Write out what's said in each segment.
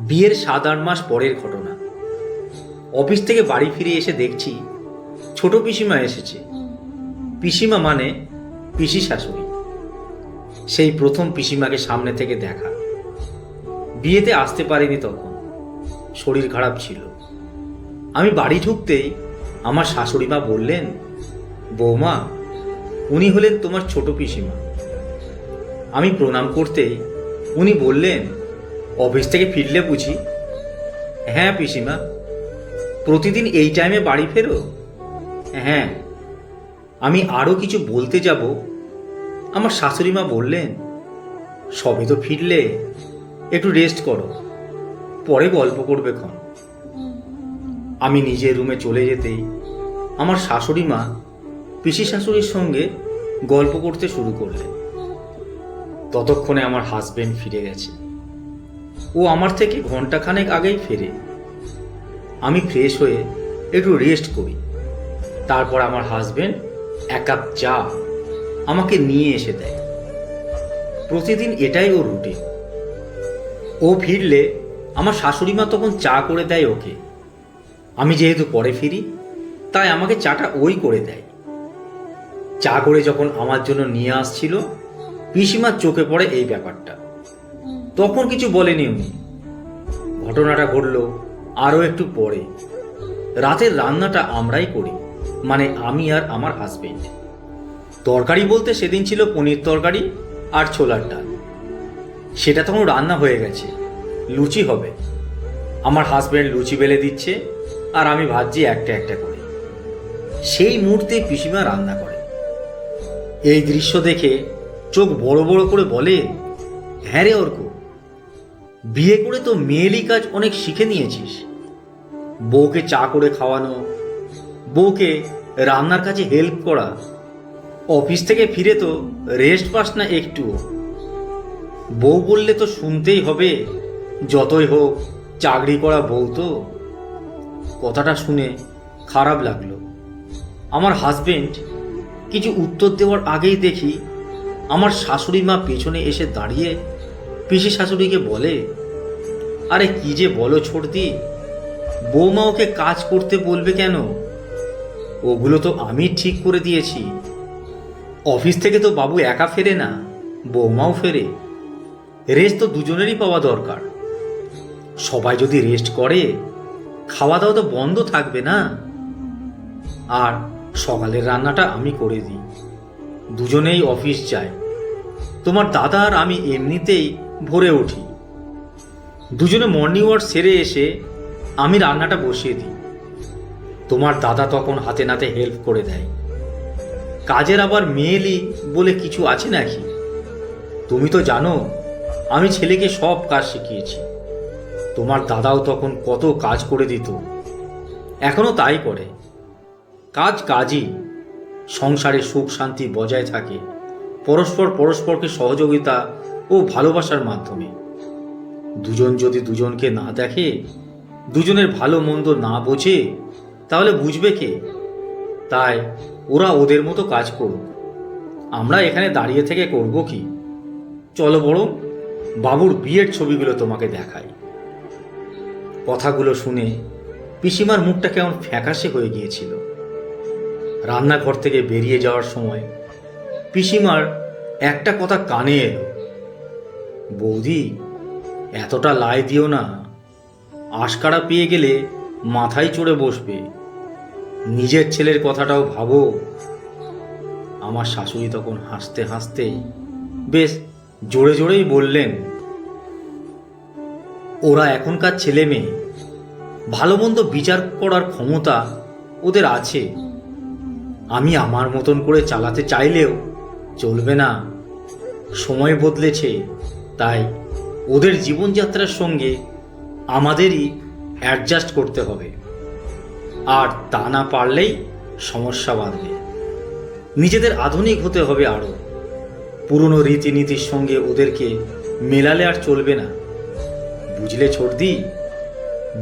বিয়ের ৭-৮ মাস পরের ঘটনা। অফিস থেকে বাড়ি ফিরে এসে দেখছি ছোট পিসিমা এসেছে। পিসিমা মানে পিসি শাশুড়ি। সেই প্রথম পিসিমাকে সামনে থেকে দেখা। বিয়েতে আসতে পারিনি তখন, শরীর খারাপ ছিল। আমি বাড়ি ঢুকতেই আমার শাশুড়ি মা বললেন, বৌমা, উনি হলেন তোমার ছোট পিসিমা। আমি প্রণাম করতেই উনি বললেন, অফিস থেকে ফিরলে বুঝি? হ্যাঁ পিসিমা। প্রতিদিন এই টাইমে বাড়ি ফেরো? হ্যাঁ। আমি আরও কিছু বলতে যাব, আমার শাশুড়ি মা বললেন, সবে তো ফিরলে, একটু রেস্ট করো, পরে গল্প করবে ক্ষণ। আমি নিজের রুমে চলে যেতেই আমার শাশুড়ি মা পিসি শাশুড়ির সঙ্গে গল্প করতে শুরু করলেন। ততক্ষণে আমার হাজবেন্ড ফিরে গেছে। ও আমার থেকে ঘন্টাখানেক আগেই ফেরে। আমি ফ্রেশ হয়ে একটু রেস্ট করি। তারপর আমার হাজবেন্ড 1 কাপ চা আমাকে নিয়ে এসে দেয়। প্রতিদিন এটাই ওর রুটিন। ও ফিরলে আমার শাশুড়ি মা তখন চা করে দেয় ওকে। আমি যেহেতু পরে ফিরি, তাই আমাকে চাটা ওই করে দেয়। চা করে যখন আমার জন্য নিয়ে আসছিল, পিসিমার চোখে পড়ে এই ব্যাপারটা। তখন কিছু বলেনি উনি। ঘটনাটা ঘটলো আরও একটু পরে। রাতের রান্নাটা আমরাই করি, মানে আমি আর আমার হাজবেন্ড। তরকারি বলতে সেদিন ছিল পনির তরকারি আর ছোলার ডাল। সেটা তখন রান্না হয়ে গেছে, লুচি হবে। আমার হাজবেন্ড লুচি বেলে দিচ্ছে আর আমি ভাজছি একটা একটা করে। সেই মুহূর্তে পিসিমা রান্না করে। এই দৃশ্য দেখে চোখ বড় বড় করে বলে, হ্যাঁ রে অর্ক, বিয়ে করে তো মেয়েলি কাজ অনেক শিখে নিয়েছিস। বউকে চা করে খাওয়ানো, বউকে রান্নার কাজে হেল্প করা। অফিস থেকে ফিরে তো রেস্ট পাস না একটুও। বউ বললে তো শুনতেই হবে, যতই হোক চাকরি করা বউ তো। কথাটা শুনে খারাপ লাগলো। আমার হাজবেন্ড কিছু উত্তর দেওয়ার আগেই দেখি আমার শাশুড়ি মা পেছনে এসে দাঁড়িয়ে পিসি শাশুড়িকে বলে, আরে কি যে বলো ছোটদি, বৌমা ওকে কাজ করতে বলবে কেন? ওগুলো তো আমি ঠিক করে দিয়েছি। অফিস থেকে তো বাবু একা ফেরে না, বৌমাও ফেরে। রেস্ট তো দুজনেরই পাওয়া দরকার। সবাই যদি রেস্ট করে, খাওয়া দাওয়া তো বন্ধ থাকবে না। আর সকালের রান্নাটা আমি করে দিই, দুজনেই অফিস যায়। তোমার দাদা আর আমি এমনিতেই ভোরে উঠি। দুজনে মর্নিং ওয়াক সেরে এসে আমি রান্নাটা বসিয়ে দিই। তোমার দাদা তখন হাতে নাতে হেল্প করে দেয়। কাজের আবার মেয়েলি বলে কিছু আছে নাকি? তুমি তো জানো আমি ছেলেকে সব কাজ শিখিয়েছি। তোমার দাদাও তখন কত কাজ করে দিত, এখনো তাই করে। কাজ কাজই। সংসারে সুখ শান্তি বজায় থাকে পরস্পরকে সহযোগিতা ও ভালোবাসার মাধ্যমে। দুজন যদি দুজনকে না দেখে, দুজনের ভালো মন্দ না বোঝে, তাহলে বুঝবে কে? তাই ওরা ওদের মতো কাজ করুক, আমরা এখানে দাঁড়িয়ে থেকে করব কি? চলো বরং বাবুর বিয়ের ছবিগুলো তোমাকে দেখাই। কথাগুলো শুনে পিসিমার মুখটা কেমন ফ্যাকাশে হয়ে গিয়েছিল। রান্নাঘর থেকে বেরিয়ে যাওয়ার সময় পিসিমার একটা কথা কানে এলো, বৌদি, এতটা লাই দিও না, আশকারা পেয়ে গেলে মাথায় চড়ে বসবে। নিজের ছেলের কথাটাও ভাবো। আমার শাশুড়ি তখন হাসতে হাসতে বেশ জোরে জোরেই বললেন, ওরা এখনকার ছেলে মেয়ে, ভালো মন্দ বিচার করার ক্ষমতা ওদের আছে। আমি আমার মতন করে চালাতে চাইলেও চলবে না। সময় বদলেছে, তাই ওদের জীবনযাত্রার সঙ্গে আমাদেরই অ্যাডজাস্ট করতে হবে। আর তা না পারলেই সমস্যা বাঁধবে। নিজেদের আধুনিক হতে হবে আরও। পুরনো রীতিনীতির সঙ্গে ওদেরকে মেলালে আর চলবে না। বুঝলে ছোটদি,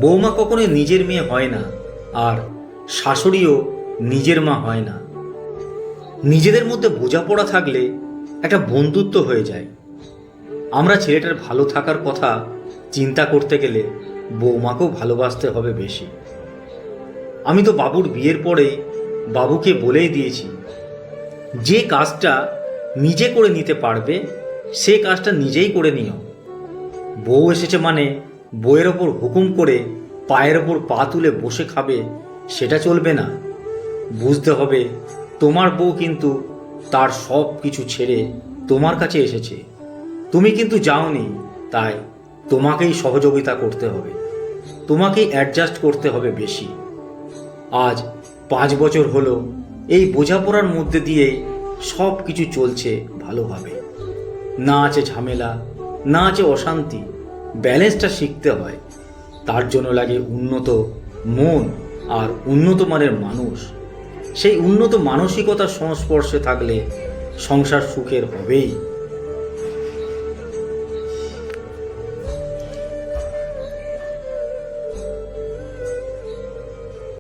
বৌমা কখনো নিজের মেয়ে হয় না, আর শাশুড়িও নিজের মা হয় না। নিজেদের মধ্যে বোঝাপড়া থাকলে একটা বন্ধুত্ব হয়ে যায়। আমরা ছেলেটার ভালো থাকার কথা চিন্তা করতে গেলে বৌমাকেও ভালোবাসতে হবে বেশি। আমি তো বাবুর বিয়ের পরে বাবুকে বলেই দিয়েছি, যে কাজটা নিজে করে নিতে পারবে সে কাজটা নিজেই করে নিও। বউ এসেছে মানে বউয়ের ওপর হুকুম করে পায়ের ওপর পা তুলে বসে খাবে সেটা চলবে না। বুঝতে হবে তোমার বউ কিন্তু তার সব কিছু ছেড়ে তোমার কাছে এসেছে, তুমি কিন্তু যাওনি, তাই তোমাকেই সহযোগিতা করতে হবে, তোমাকেই অ্যাডজাস্ট করতে হবে বেশি। আজ 5 বছর হলো এই বোঝাপড়ার মধ্যে দিয়ে সব কিছু চলছে ভালোভাবে, না আছে ঝামেলা, না আছে অশান্তি। ব্যালেন্সটা শিখতে হয়, তার জন্য লাগে উন্নত মন আর উন্নত মানের মানুষ। সেই উন্নত মানসিকতার সংস্পর্শে থাকলে সংসার সুখের হবেই।